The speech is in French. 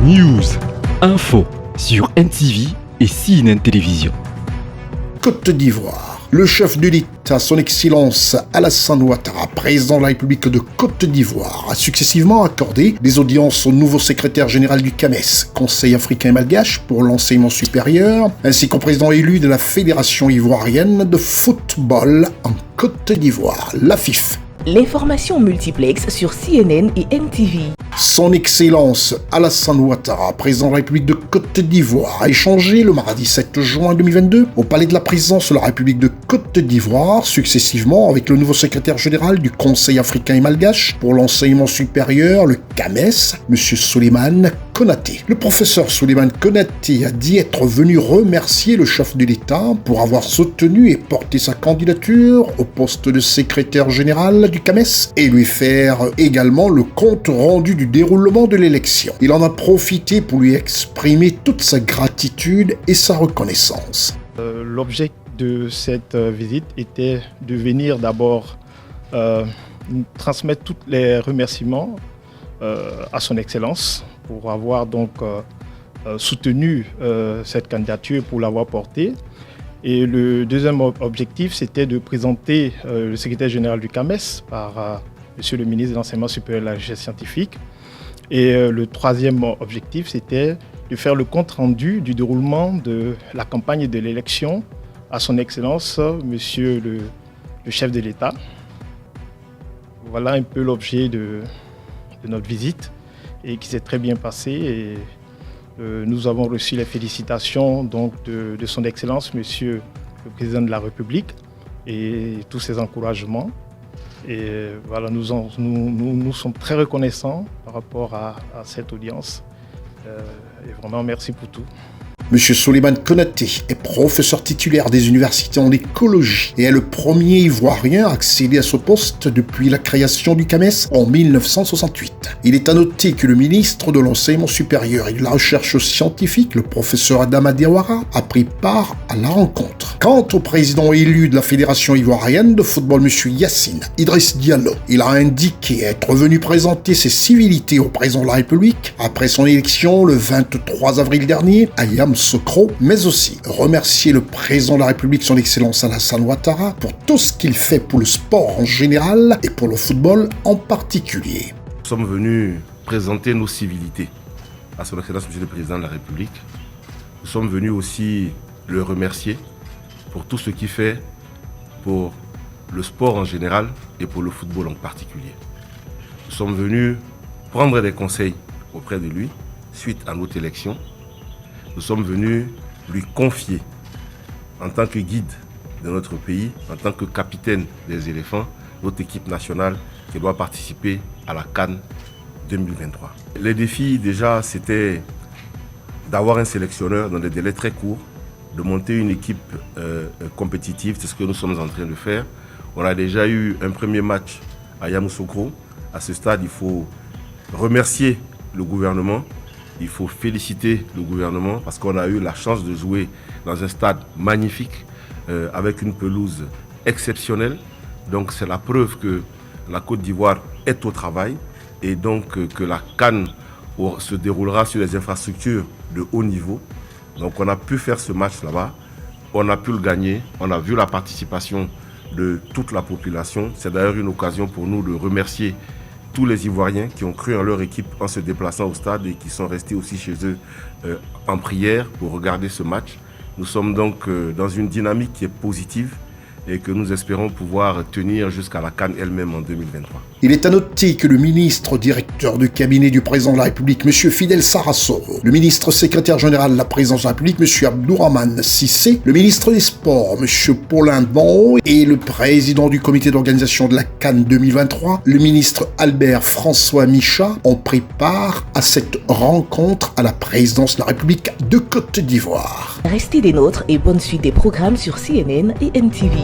News, info sur NTV et CNN Télévision. Côte d'Ivoire. Le chef de l'État, son Excellence Alassane Ouattara, président de la République de Côte d'Ivoire, a successivement accordé des audiences au nouveau secrétaire général du CAMES, Conseil africain et malgache pour l'enseignement supérieur, ainsi qu'au président élu de la Fédération ivoirienne de football en Côte d'Ivoire, la FIF. L'information multiplex sur CNN et NTV. Son Excellence Alassane Ouattara, président de la République de Côte d'Ivoire, a échangé le mardi 7 juin 2022 au palais de la présidence de la République de Côte d'Ivoire, successivement avec le nouveau secrétaire général du Conseil africain et malgache pour l'enseignement supérieur, le CAMES, M. Souleymane Konaté. Le professeur Souleymane Konaté a dit être venu remercier le chef de l'État pour avoir soutenu et porté sa candidature au poste de secrétaire général du CAMES et lui faire également le compte rendu du déroulement de l'élection. Il en a profité pour lui exprimer toute sa gratitude et sa reconnaissance. L'objet de cette visite était de venir d'abord transmettre tous les remerciements à son Excellence pour avoir donc soutenu cette candidature, pour l'avoir portée. Et le deuxième objectif, c'était de présenter le secrétaire général du CAMES par Monsieur le ministre de l'Enseignement supérieur et de la Recherche scientifique. Et le troisième objectif, c'était de faire le compte rendu du déroulement de la campagne de l'élection à son Excellence, Monsieur le chef de l'État. Voilà un peu l'objet de notre visite et qui s'est très bien passé. Et nous avons reçu les félicitations donc, de son Excellence, Monsieur le Président de la République, et tous ses encouragements. Et voilà, nous sommes très reconnaissants par rapport à cette audience. Et vraiment, merci pour tout. M. Souleymane Konaté est professeur titulaire des universités en écologie et est le premier Ivoirien à accéder à ce poste depuis la création du CAMES en 1968. Il est à noter que le ministre de l'Enseignement supérieur et de la Recherche scientifique, le professeur Adama Diawara, a pris part à la rencontre. Quant au président élu de la Fédération ivoirienne de football, M. Yacine Idriss Diallo, il a indiqué être venu présenter ses civilités au président de la République après son élection le 23 avril dernier à Yamoussoukro, mais aussi remercier le président de la République, son Excellence Alassane Ouattara, pour tout ce qu'il fait pour le sport en général et pour le football en particulier. Nous sommes venus présenter nos civilités à son Excellence Monsieur le Président de la République. Nous sommes venus aussi le remercier pour tout ce qu'il fait pour le sport en général et pour le football en particulier. Nous sommes venus prendre des conseils auprès de lui suite à notre élection. Nous sommes venus lui confier, en tant que guide de notre pays, en tant que capitaine des éléphants, notre équipe nationale qui doit participer à la CAN 2023. Les défis déjà, c'était d'avoir un sélectionneur dans des délais très courts, de monter une équipe compétitive, c'est ce que nous sommes en train de faire. On a déjà eu un premier match à Yamoussoukro. À ce stade, il faut remercier le gouvernement. Il faut féliciter le gouvernement parce qu'on a eu la chance de jouer dans un stade magnifique avec une pelouse exceptionnelle. Donc c'est la preuve que la Côte d'Ivoire est au travail et donc que la CAN se déroulera sur des infrastructures de haut niveau. Donc on a pu faire ce match là-bas, on a pu le gagner, on a vu la participation de toute la population. C'est d'ailleurs une occasion pour nous de remercier tous les Ivoiriens qui ont cru en leur équipe en se déplaçant au stade et qui sont restés aussi chez eux en prière pour regarder ce match. Nous sommes donc dans une dynamique qui est positive et que nous espérons pouvoir tenir jusqu'à la CAN elle-même en 2023. Il est à noter que le ministre directeur du cabinet du président de la République, M. Fidel Sarasoro, le ministre secrétaire général de la présidence de la République, M. Abdourahmane Cissé, le ministre des Sports, M. Paulin Bon, et le président du comité d'organisation de la CAN 2023, le ministre Albert François Micha, ont pris part à cette rencontre à la présidence de la République de Côte d'Ivoire. Restez des nôtres et bonne suite des programmes sur CNN et NTV.